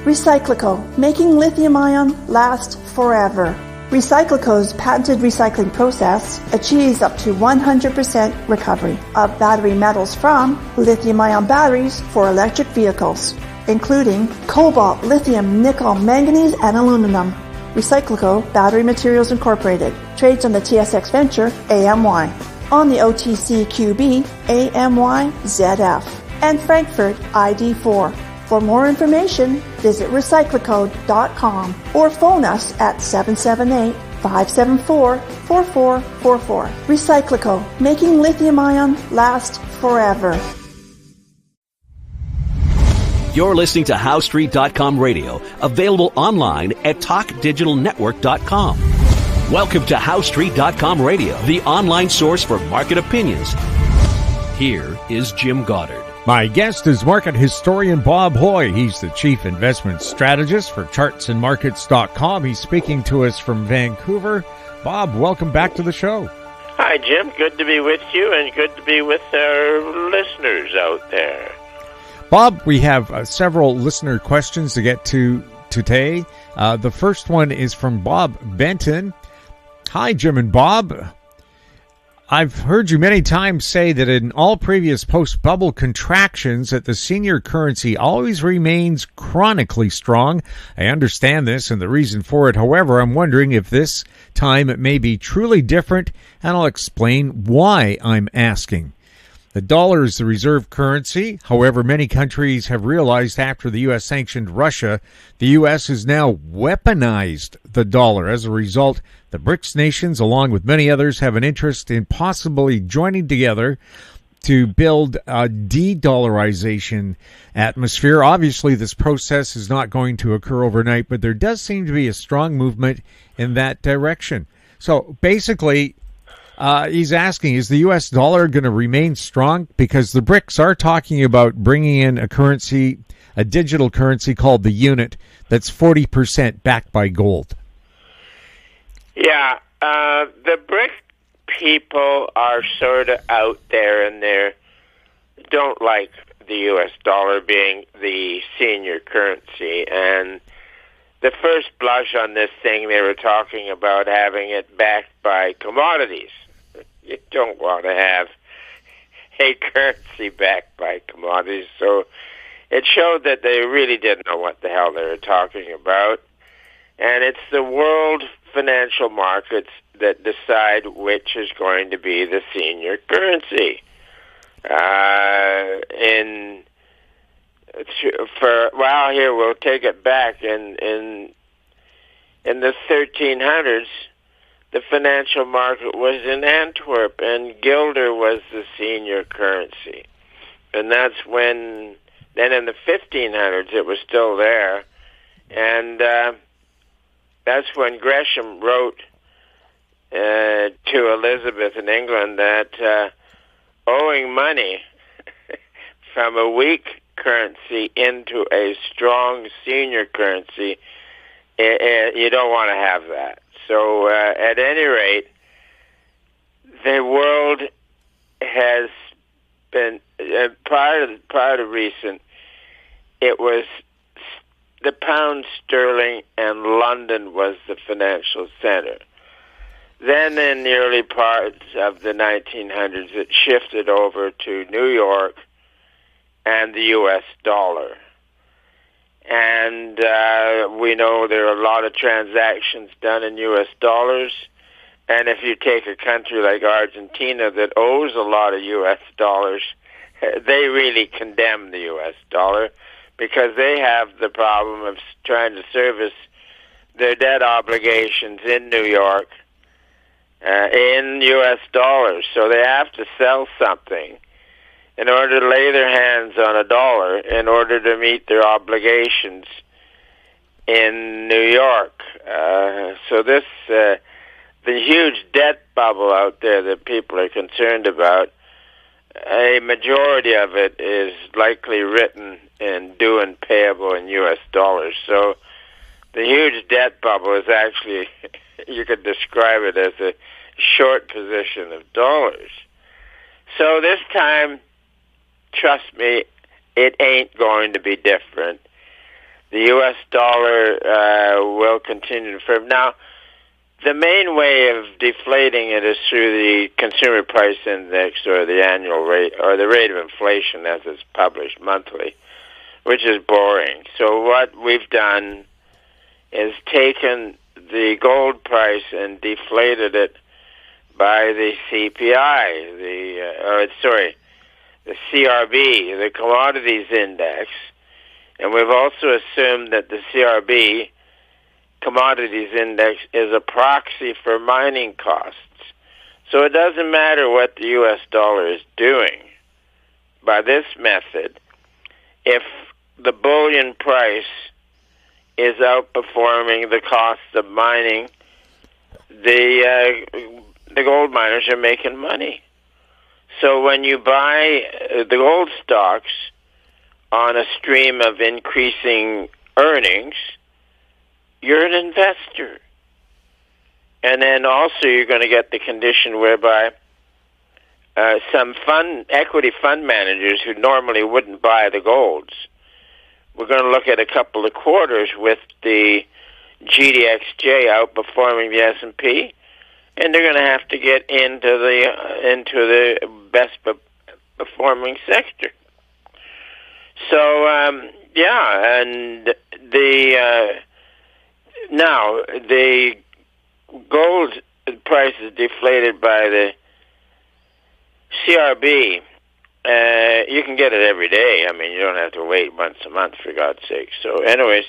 Recyclico, making lithium-ion last forever. Recyclico's patented recycling process achieves up to 100% recovery of battery metals from lithium-ion batteries for electric vehicles, including cobalt, lithium, nickel, manganese, and aluminum. Recyclico Battery Materials Incorporated trades on the TSX Venture AMY, on the OTCQB AMYZF, and Frankfurt ID4. For more information, visit recyclicode.com or phone us at 778-574-4444. Recyclico, making lithium-ion last forever. You're listening to HowStreet.com radio, available online at TalkDigitalNetwork.com. Welcome to HowStreet.com radio, the online source for market opinions. Here is Jim Goddard. My guest is market historian Bob Hoye. He's the chief investment strategist for chartsandmarkets.com. He's speaking to us from Vancouver. Bob, welcome back to the show. Hi, Jim. Good to be with you and good to be with our listeners out there. Bob, we have several listener questions to get to today. The first one is from Bob Benton. Hi, Jim and Bob. I've heard you many times say that in all previous post-bubble contractions that the senior currency always remains chronically strong. I understand this and the reason for it. However, I'm wondering if this time it may be truly different, and I'll explain why I'm asking. The dollar is the reserve currency. However, many countries have realized after the U.S. sanctioned Russia, the U.S. has now weaponized the dollar. As a result, the BRICS nations, along with many others, have an interest in possibly joining together to build a de-dollarization atmosphere. Obviously, this process is not going to occur overnight, but there does seem to be a strong movement in that direction. So basically, he's asking, is the U.S. dollar going to remain strong? Because the BRICS are talking about bringing in a currency, a digital currency called the unit, that's 40% backed by gold. Yeah, the BRIC people are sort of out there and they don't like the U.S. dollar being the senior currency. And the first blush on this thing, they were talking about having it backed by commodities. You don't want to have a currency backed by commodities. So it showed that they really didn't know what the hell they were talking about. And it's the world financial markets that decide which is going to be the senior currency. Here we'll take it back. In the 1300s, the financial market was in Antwerp, and guilder was the senior currency. And that's when, then in the 1500s, it was still there. And that's when Gresham wrote to Elizabeth in England that owing money from a weak currency into a strong senior currency, you don't want to have that. So at any rate, the world has been, prior to recent, it was the pound sterling and London was the financial center. Then in the early parts of the 1900s, it shifted over to New York and the U.S. dollar. And we know there are a lot of transactions done in U.S. dollars. And if you take a country like Argentina that owes a lot of U.S. dollars, they really condemn the U.S. dollar because they have the problem of trying to service their debt obligations in New York in U.S. dollars. So they have to sell something in order to lay their hands on a dollar in order to meet their obligations in New York. So this, the huge debt bubble out there that people are concerned about, a majority of it is likely written and due and payable in U.S. dollars. So the huge debt bubble is actually, you could describe it as a short position of dollars. So this time, trust me, it ain't going to be different. the U.S. dollar will continue to firm. Now, the main way of deflating it is through the Consumer Price Index, or the annual rate, or the rate of inflation as it's published monthly, which is boring. So what we've done is taken the gold price and deflated it by the CPI, the CRB, the Commodities Index, and we've also assumed that the CRB Commodities Index is a proxy for mining costs. So it doesn't matter what the U.S. dollar is doing. By this method, if the bullion price is outperforming the cost of mining, the gold miners are making money. So when you buy the gold stocks on a stream of increasing earnings, you're an investor. And then also you're going to get the condition whereby some equity fund managers who normally wouldn't buy the golds, we're going to look at a couple of quarters with the GDXJ outperforming the S&P, and they're going to have to get into the best performing sector. So and now the gold price is deflated by the CRB. You can get it every day. I mean, you don't have to wait once a month, for God's sake. So, anyways,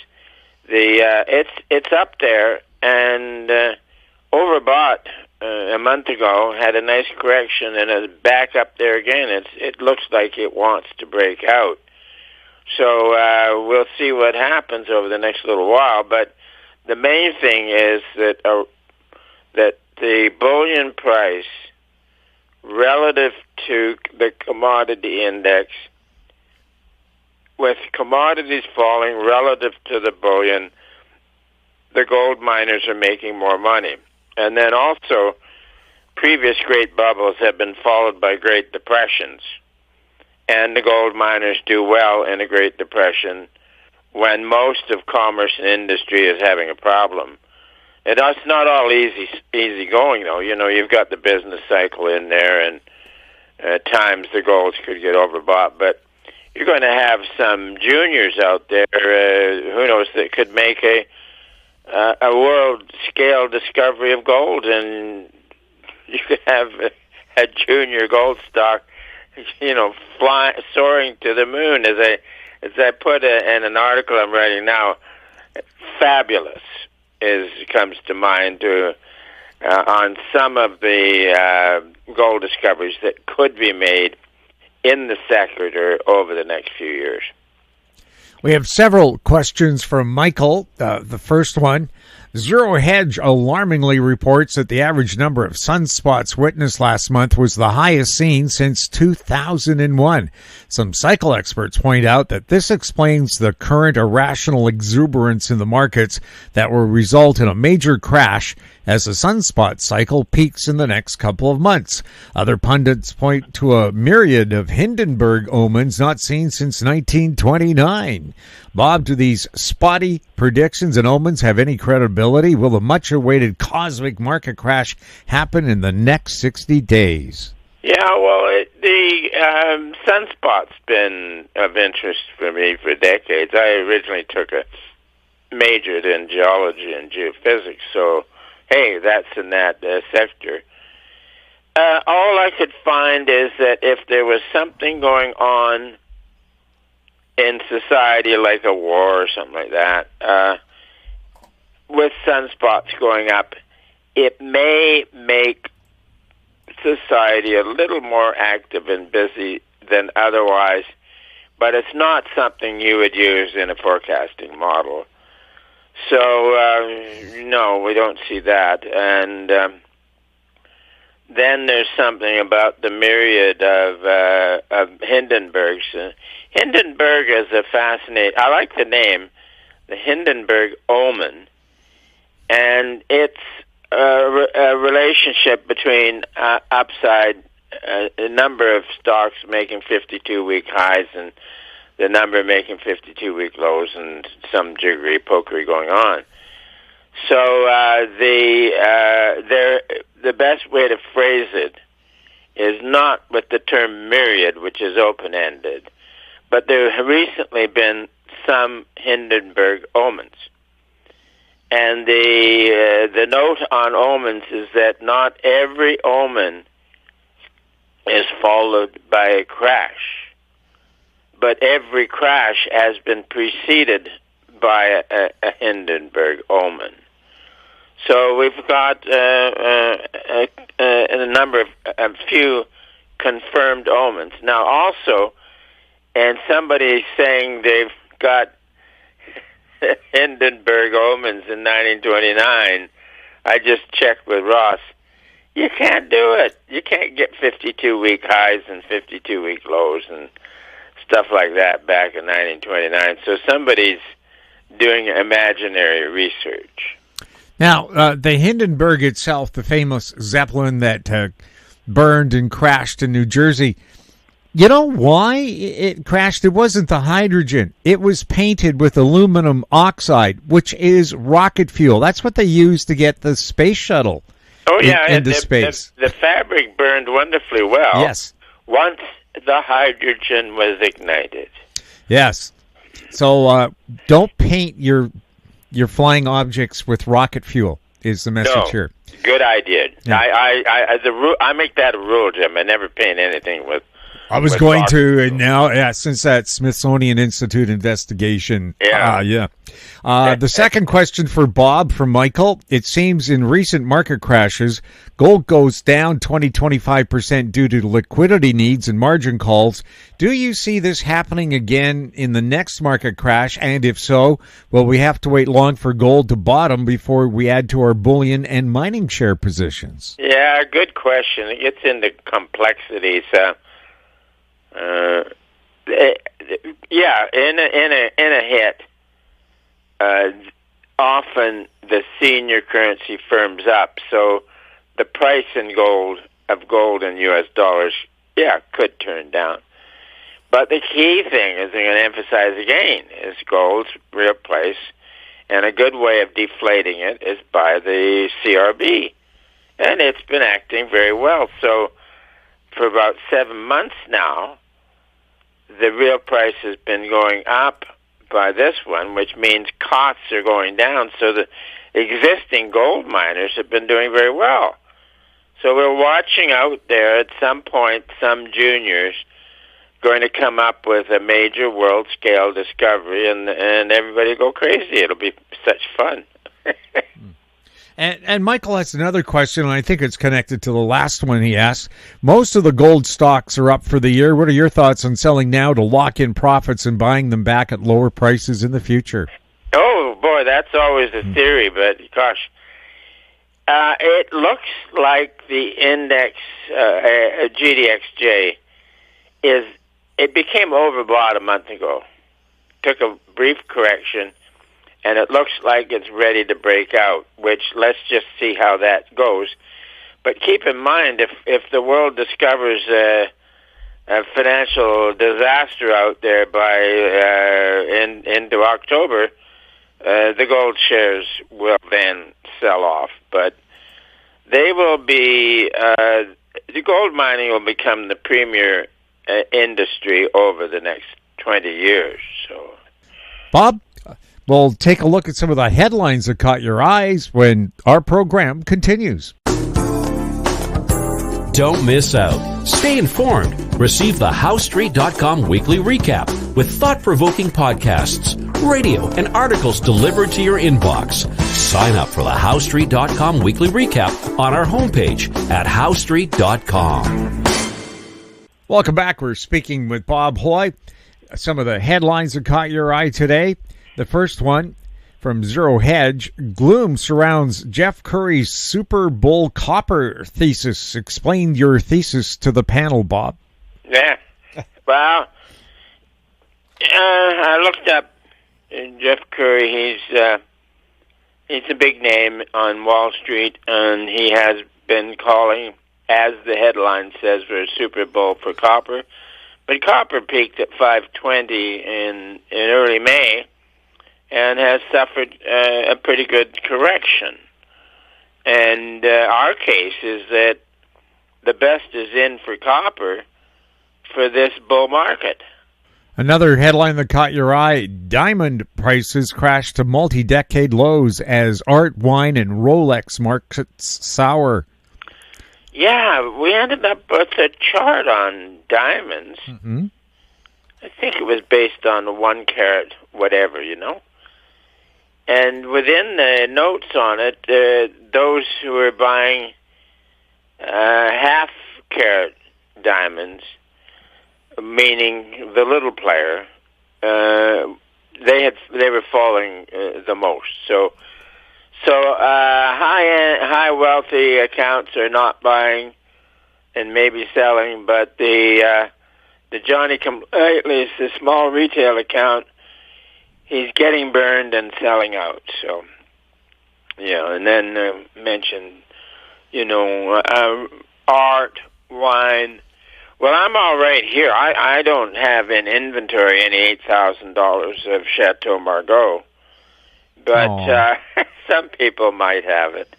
it's up there, and overbought a month ago, had a nice correction, and is back up there again. It looks like it wants to break out. So we'll see what happens over the next little while. But the main thing is that the bullion price relative to the commodity index, with commodities falling relative to the bullion, the gold miners are making more money. And then also, previous great bubbles have been followed by great depressions. And the gold miners do well in a Great Depression when most of commerce and industry is having a problem. It's not all easy going, though. You know, you've got the business cycle in there, and at times the golds could get overbought. But you're going to have some juniors out there, who knows, that could make a world-scale discovery of gold, and you could have a junior gold stock, you know, soaring to the moon. As I put in an article I'm writing now, fabulous comes to mind on some of the gold discoveries that could be made in the sector over the next few years. We have several questions from Michael. The first one, Zero Hedge alarmingly reports that the average number of sunspots witnessed last month was the highest seen since 2001. Some cycle experts point out that this explains the current irrational exuberance in the markets that will result in a major crash as the sunspot cycle peaks in the next couple of months. Other pundits point to a myriad of Hindenburg omens not seen since 1929. Bob, do these spotty predictions and omens have any credibility? Will the much-awaited cosmic market crash happen in the next 60 days? Yeah, well, the sunspot's been of interest for me for decades. I originally majored in geology and geophysics, so hey, that's in that sector. All I could find is that if there was something going on in society, like a war or something like that, with sunspots going up, it may make society a little more active and busy than otherwise, but it's not something you would use in a forecasting model. So, no, we don't see that. And then there's something about the myriad of Hindenburgs. Hindenburg is a fascinating, I like the name, the Hindenburg omen, and it's a relationship between upside, a number of stocks making 52-week highs, and the number making 52-week lows and some jiggery pokery going on. So the best way to phrase it is not with the term myriad, which is open-ended, but there have recently been some Hindenburg omens. And the note on omens is that not every omen is followed by a crash, but every crash has been preceded by a Hindenburg omen. So we've got a few confirmed omens. Now also, and somebody's saying they've got Hindenburg omens in 1929. I just checked with Ross. You can't do it. You can't get 52-week highs and 52-week lows and stuff like that back in 1929. So somebody's doing imaginary research. Now, the Hindenburg itself, the famous Zeppelin that burned and crashed in New Jersey, you know why it crashed? It wasn't the hydrogen. It was painted with aluminum oxide, which is rocket fuel. That's what they used to get the space shuttle into space. The fabric burned wonderfully well. Yes. Once the hydrogen was ignited. Yes. So don't paint your flying objects with rocket fuel is the message here. Good idea. Yeah. I make that a rule, Jim. I never paint anything with. I was going to, and now, since that Smithsonian Institute investigation. The second question for Bob from Michael. It seems in recent market crashes, gold goes down 20-25% due to liquidity needs and margin calls. Do you see this happening again in the next market crash? And if so, will we have to wait long for gold to bottom before we add to our bullion and mining share positions? Yeah, good question. It gets into complexities. In a hit, often the senior currency firms up, so the price in gold in U.S. dollars, could turn down. But the key thing is, I'm going to emphasize again, is gold's real price, and a good way of deflating it is by the CRB, and it's been acting very well. So for about 7 months now, the real price has been going up by this one, which means costs are going down. So the existing gold miners have been doing very well. So we're watching out there. At some point, some juniors going to come up with a major world-scale discovery, and everybody go crazy. It'll be such fun. And Michael has another question, and I think it's connected to the last one he asked. Most of the gold stocks are up for the year. What are your thoughts on selling now to lock in profits and buying them back at lower prices in the future? Oh, boy, that's always a theory, but gosh. It looks like the index, GDXJ, it became overbought a month ago. Took a brief correction, and it looks like it's ready to break out, which let's just see how that goes. But keep in mind, if the world discovers a financial disaster out there by into October, the gold shares will then sell off. But they will be, the gold mining will become the premier industry over the next 20 years. So, Bob? We'll take a look at some of the headlines that caught your eyes when our program continues. Don't miss out. Stay informed. Receive the HowStreet.com weekly recap with thought-provoking podcasts, radio, and articles delivered to your inbox. Sign up for the HowStreet.com weekly recap on our homepage at HowStreet.com. Welcome back. We're speaking with Bob Hoye. Some of the headlines that caught your eye today. The first one from Zero Hedge. Gloom surrounds Jeff Curry's Super Bowl copper thesis. Explain your thesis to the panel, Bob. Yeah. Well, I looked up Jeff Curry. He's a big name on Wall Street, and he has been calling, as the headline says, for a Super Bowl for copper. But copper peaked at 520 in early May and has suffered a pretty good correction. And our case is that the best is in for copper for this bull market. Another headline that caught your eye, diamond prices crashed to multi-decade lows as art, wine, and Rolex markets sour. Yeah, we ended up with a chart on diamonds. Mm-hmm. I think it was based on the 1 carat whatever, And within the notes on it, those who were buying half-carat diamonds, meaning the little player, they were falling the most. So high wealthy accounts are not buying and maybe selling, but the Johnny Come-Latelys, the small retail account, he's getting burned and selling out. So, and then mentioned, art, wine. Well, I'm all right here. I don't have in inventory any $8,000 of Chateau Margaux, but some people might have it.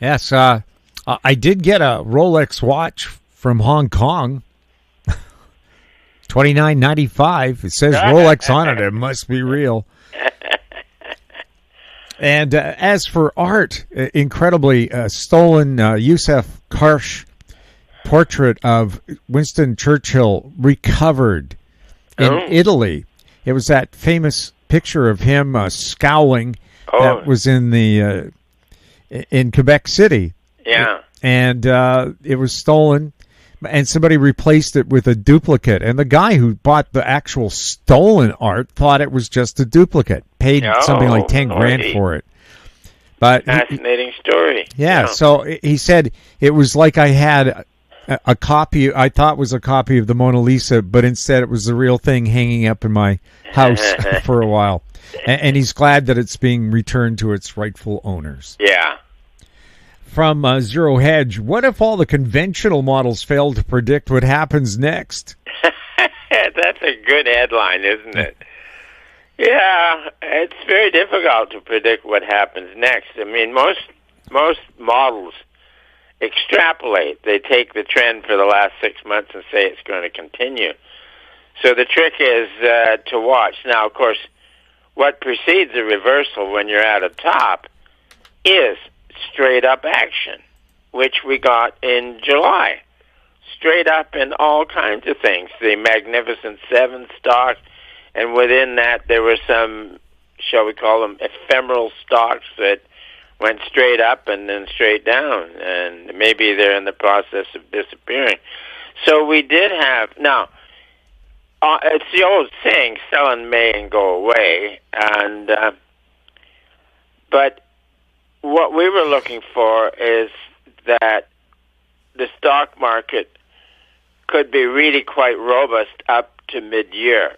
Yes, I did get a Rolex watch from Hong Kong. $29.95. It says Rolex on it. It must be real. And as for art, incredibly stolen Yusuf Karsh portrait of Winston Churchill recovered in Italy. It was that famous picture of him scowling that was in the in Quebec City. Yeah, and it was stolen. And somebody replaced it with a duplicate. And the guy who bought the actual stolen art thought it was just a duplicate. Paid something like 10 grand for it. But fascinating story. Yeah, so he said it was like I had a copy, I thought was a copy of the Mona Lisa, but instead it was the real thing hanging up in my house for a while. And he's glad that it's being returned to its rightful owners. Yeah. From Zero Hedge, what if all the conventional models fail to predict what happens next? That's a good headline, isn't it? Yeah, it's very difficult to predict what happens next. I mean, most models extrapolate. They take the trend for the last 6 months and say it's going to continue. So the trick is to watch. Now, of course, what precedes a reversal when you're at a top is straight up action, which we got in July. Straight up in all kinds of things. The Magnificent Seven stock, and within that there were some, shall we call them, ephemeral stocks that went straight up and then straight down, and maybe they're in the process of disappearing. So we did have, now, it's the old saying, sell in May and go away, and but what we were looking for is that the stock market could be really quite robust up to mid-year.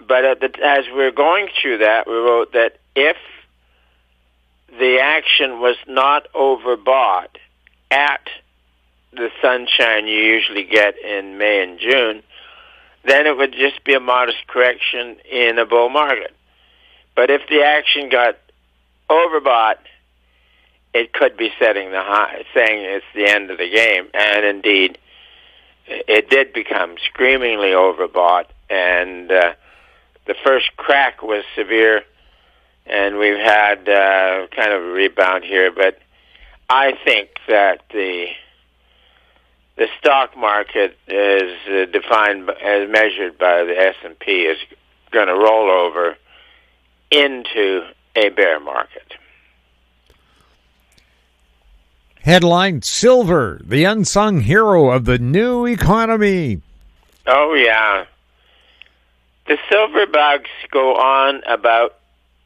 But as we're going through that, we wrote that if the action was not overbought at the sunshine you usually get in May and June, then it would just be a modest correction in a bull market. But if the action got overbought, it could be setting the high, saying it's the end of the game. And indeed, it did become screamingly overbought, and the first crack was severe, and we've had kind of a rebound here. But I think that the stock market is defined as measured by the S&P is going to roll over into a bear market. Headline, Silver, the unsung hero of the new economy. Oh, yeah. The silver bugs go on about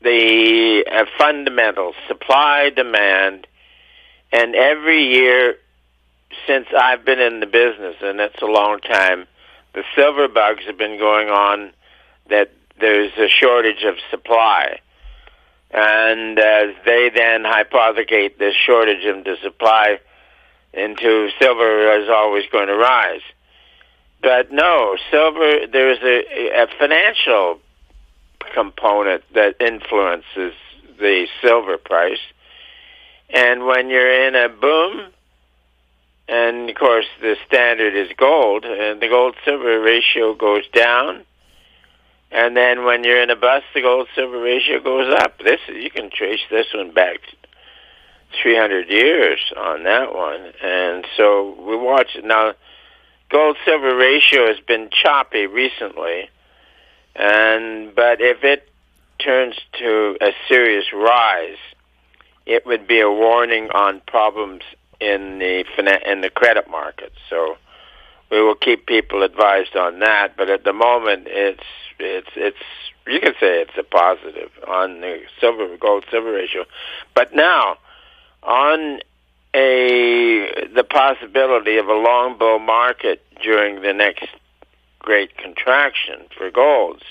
the fundamentals, supply, demand, and every year since I've been in the business, and it's a long time, the silver bugs have been going on that there's a shortage of supply. And they then hypothecate this shortage of the supply into silver is always going to rise. But no, silver, there's a financial component that influences the silver price. And when you're in a boom, and of course the standard is gold, and the gold-silver ratio goes down. And then when you're in a bust, the gold-silver ratio goes up. You can trace this one back 300 years on that one. And so we watch it. Now, gold-silver ratio has been choppy recently. But if it turns to a serious rise, it would be a warning on problems in the credit markets. So we will keep people advised on that. But at the moment, it's you can say it's a positive on the gold-silver ratio. But now, on the possibility of a long bull market during the next great contraction for golds,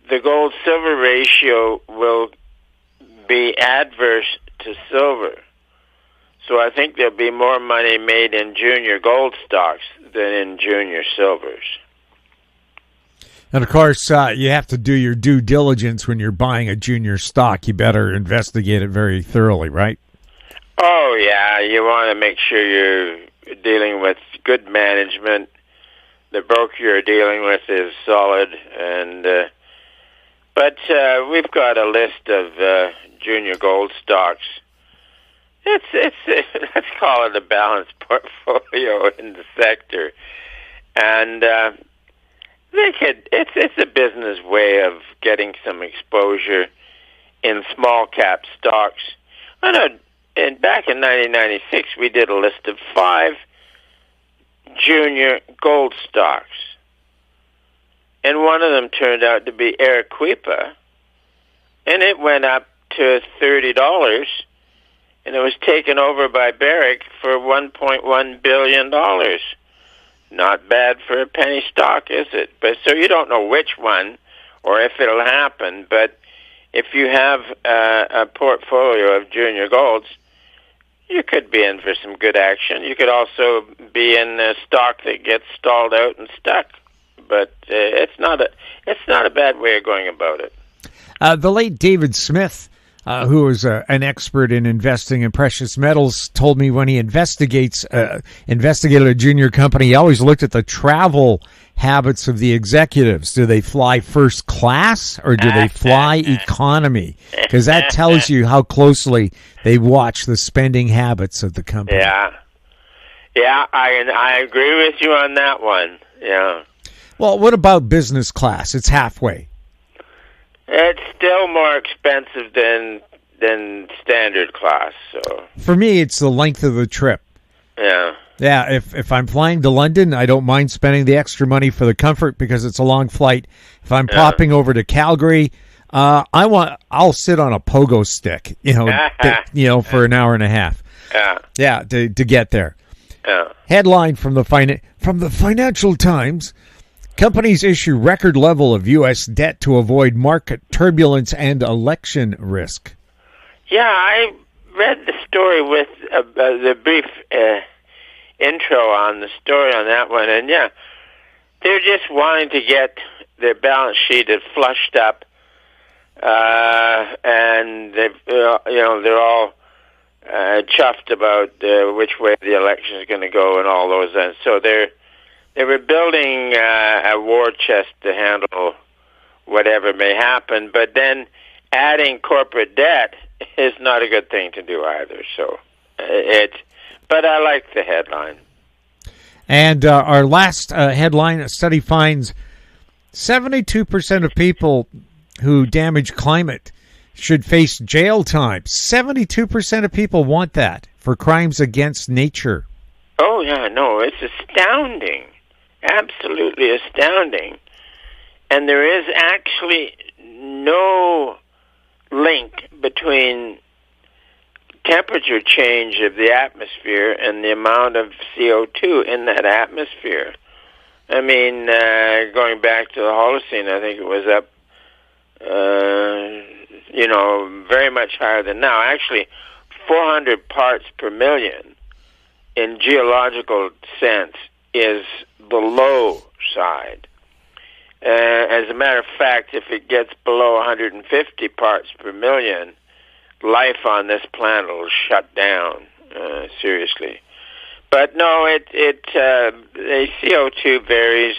the gold-silver ratio will be adverse to silver. So I think there'll be more money made in junior gold stocks than in junior silvers. And, of course, you have to do your due diligence when you're buying a junior stock. You better investigate it very thoroughly, right? Oh, yeah. You want to make sure you're dealing with good management. The broker you're dealing with is solid. But we've got a list of junior gold stocks. Let's call it a balanced portfolio in the sector. And it's a business way of getting some exposure in small cap stocks. I know, back in 1996, we did a list of 5 junior gold stocks. And one of them turned out to be Arequipa, and it went up to $30, and it was taken over by Barrick for $1.1 billion. Not bad for a penny stock, is it? But so you don't know which one or if it'll happen, but if you have a portfolio of junior golds, you could be in for some good action. You could also be in a stock that gets stalled out and stuck. But it's not a bad way of going about it. The late David Smith, who was an expert in investing in precious metals, told me when he investigated a junior company, he always looked at the travel habits of the executives. Do they fly first class or do they fly economy? Because that tells you how closely they watch the spending habits of the company. Yeah, I agree with you on that one. Yeah. Well, what about business class? It's halfway. It's still more expensive than standard class. So for me, it's the length of the trip. Yeah. Yeah, if I'm flying to London, I don't mind spending the extra money for the comfort because it's a long flight. If I'm popping over to Calgary, I'll sit on a pogo stick, for an hour and a half. Yeah, to get there. Yeah. Headline from the Financial Times: companies issue record level of U.S. debt to avoid market turbulence and election risk. Yeah, I read the story with the brief intro on the story on that one, and yeah, they're just wanting to get their balance sheet flushed up, and they're all chuffed about which way the election is going to go and all those. And so they were building a war chest to handle whatever may happen, but then adding corporate debt is not a good thing to do either. So but I like the headline. And our last headline: a study finds 72% of people who damage climate should face jail time. 72% of people want that for crimes against nature. Oh, yeah, no, it's astounding. Absolutely astounding. And there is actually no link between temperature change of the atmosphere and the amount of CO2 in that atmosphere. I mean, going back to the Holocene, I think it was up, very much higher than now. Actually, 400 parts per million in geological sense is the low side. As a matter of fact, if it gets below 150 parts per million, life on this planet will shut down, seriously. But no, the CO2 varies.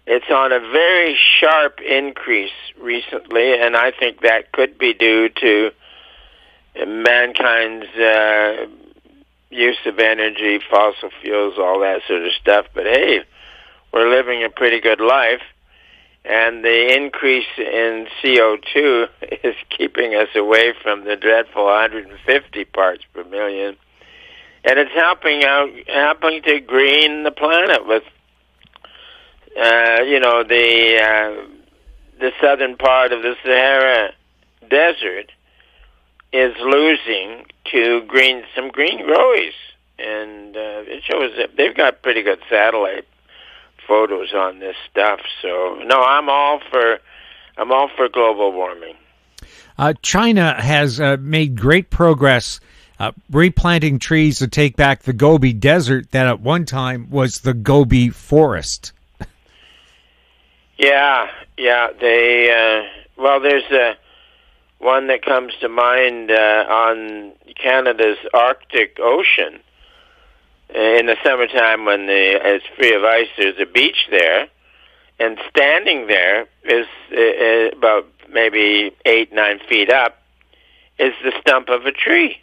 It's on a very sharp increase recently, and I think that could be due to mankind's use of energy, fossil fuels, all that sort of stuff. But hey, we're living a pretty good life, and the increase in CO2 is keeping us away from the dreadful 150 parts per million. And it's helping to green the planet with, the southern part of the Sahara Desert is losing to some green growies, and it shows that they've got pretty good satellite photos on this stuff. So no, I'm all for global warming. China has made great progress replanting trees to take back the Gobi Desert that at one time was the Gobi Forest. Yeah. There's one that comes to mind on Canada's Arctic Ocean. In the summertime when it's free of ice, there's a beach there, and standing there is about maybe 8-9 feet up is the stump of a tree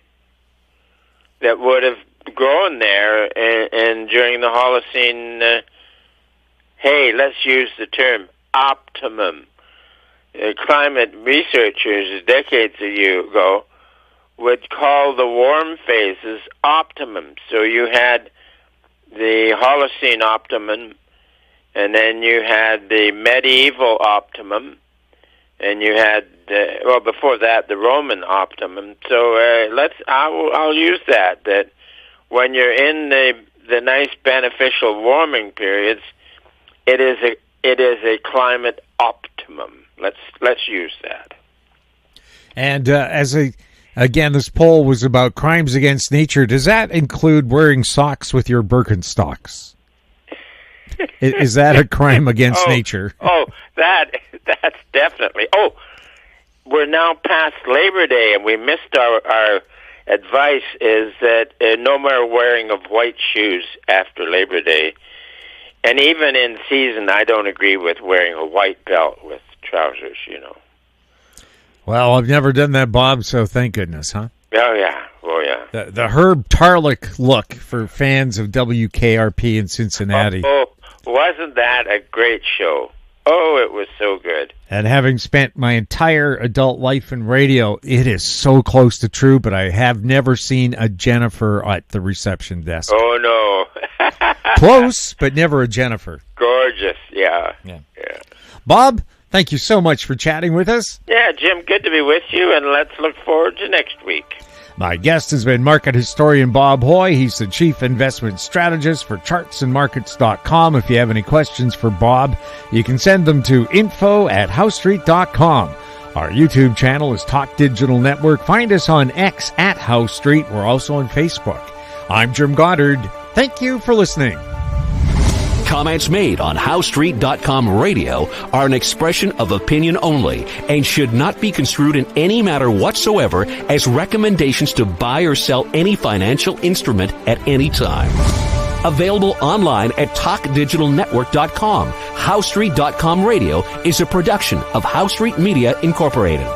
that would have grown there and during the Holocene, let's use the term optimum. Climate researchers decades ago would call the warm phases optimum. So you had the Holocene optimum, and then you had the medieval optimum, and you had before that the Roman optimum. So I'll use that when you're in the nice beneficial warming periods, it is a climate optimum. Let's use that. And again, this poll was about crimes against nature. Does that include wearing socks with your Birkenstocks? Is that a crime against nature? That's definitely. We're now past Labor Day, and we missed our advice is that no more wearing of white shoes after Labor Day. And even in season, I don't agree with wearing a white belt with trousers, Well, I've never done that, Bob, so thank goodness, huh? Oh, yeah. The Herb Tarlick look for fans of WKRP in Cincinnati. Wasn't that a great show? Oh, it was so good. And having spent my entire adult life in radio, it is so close to true, but I have never seen a Jennifer at the reception desk. Oh, no. Close, but never a Jennifer. Gorgeous, yeah. Bob, thank you so much for chatting with us. Yeah, Jim, good to be with you, and let's look forward to next week. My guest has been market historian Bob Hoye. He's the chief investment strategist for chartsandmarkets.com. If you have any questions for Bob, you can send them to info@housestreet.com. Our YouTube channel is Talk Digital Network. Find us on X @HoweStreet. We're also on Facebook. I'm Jim Goddard. Thank you for listening. Comments made on HoweStreet.com radio are an expression of opinion only and should not be construed in any matter whatsoever as recommendations to buy or sell any financial instrument at any time. Available online at TalkDigitalNetwork.com. HoweStreet.com radio is a production of Howe Street Media Incorporated.